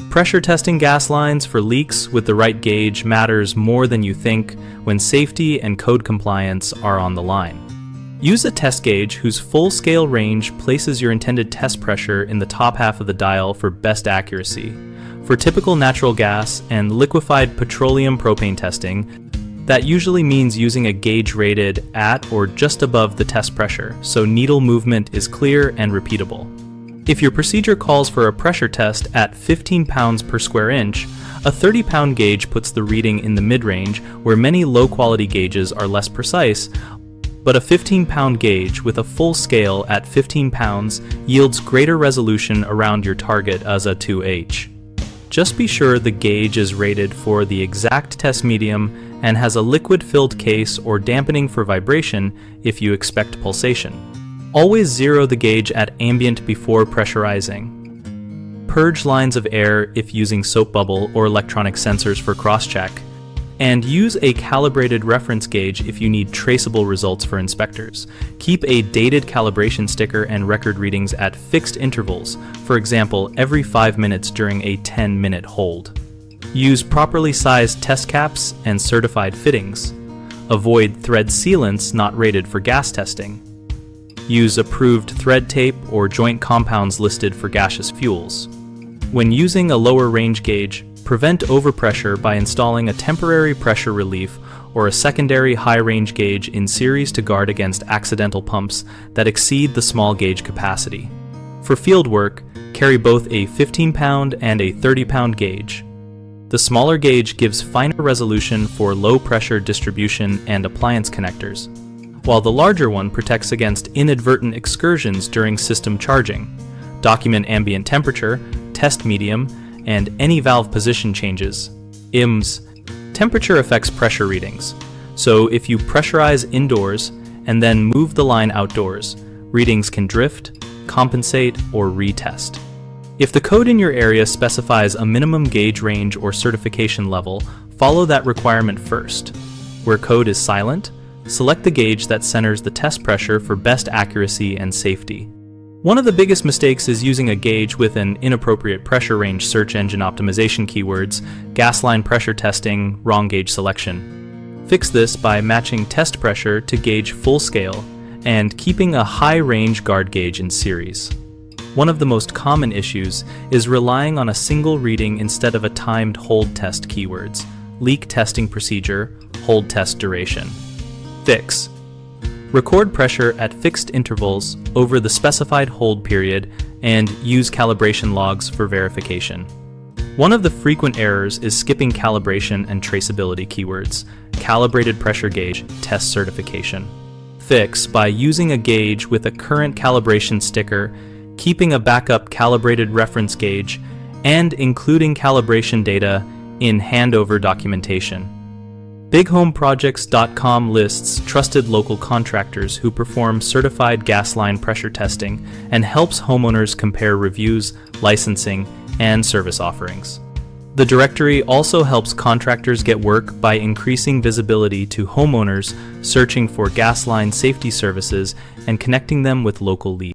Pressure testing gas lines for leaks with the right gauge matters more than you think when safety and code compliance are on the line. Use a test gauge whose full-scale range places your intended test pressure in the top half of the dial for best accuracy. For typical natural gas and liquefied petroleum propane testing, that usually means using a gauge rated at or just above the test pressure, so needle movement is clear and repeatable. If your procedure calls for a pressure test at 15 pounds per square inch, a 30-pound gauge puts the reading in the mid-range, where many low-quality gauges are less precise, but a 15-pound gauge with a full scale at 15 pounds yields greater resolution around your target as a 2H. Just be sure the gauge is rated for the exact test medium and has a liquid-filled case or dampening for vibration if you expect pulsation. Always zero the gauge at ambient before pressurizing. Purge lines of air if using soap bubble or electronic sensors for cross-check. And use a calibrated reference gauge if you need traceable results for inspectors. Keep a dated calibration sticker and record readings at fixed intervals, for example, every 5 minutes during a 10-minute hold. Use properly sized test caps and certified fittings. Avoid thread sealants not rated for gas testing. Use approved thread tape or joint compounds listed for gaseous fuels. When using a lower range gauge, prevent overpressure by installing a temporary pressure relief or a secondary high-range gauge in series to guard against accidental pumps that exceed the small gauge capacity. For field work, carry both a 15-pound and a 30-pound gauge. The smaller gauge gives finer resolution for low-pressure distribution and appliance connectors, while the larger one protects against inadvertent excursions during system charging. Document ambient temperature, test medium, and any valve position changes. IMS. Temperature affects pressure readings, so if you pressurize indoors and then move the line outdoors, readings can drift, compensate, or retest. If the code in your area specifies a minimum gauge range or certification level, follow that requirement first. Where code is silent, select the gauge that centers the test pressure for best accuracy and safety. One of the biggest mistakes is using a gauge with an inappropriate pressure range search engine optimization keywords, gas line pressure testing, wrong gauge selection. Fix this by matching test pressure to gauge full scale and keeping a high range guard gauge in series. One of the most common issues is relying on a single reading instead of a timed hold test keywords, leak testing procedure, hold test duration. Fix. Record pressure at fixed intervals over the specified hold period and use calibration logs for verification. One of the frequent errors is skipping calibration and traceability keywords, calibrated pressure gauge, test certification. Fix by using a gauge with a current calibration sticker, keeping a backup calibrated reference gauge, and including calibration data in handover documentation. BigHomeProjects.com lists trusted local contractors who perform certified gas line pressure testing and helps homeowners compare reviews, licensing, and service offerings. The directory also helps contractors get work by increasing visibility to homeowners searching for gas line safety services and connecting them with local leads.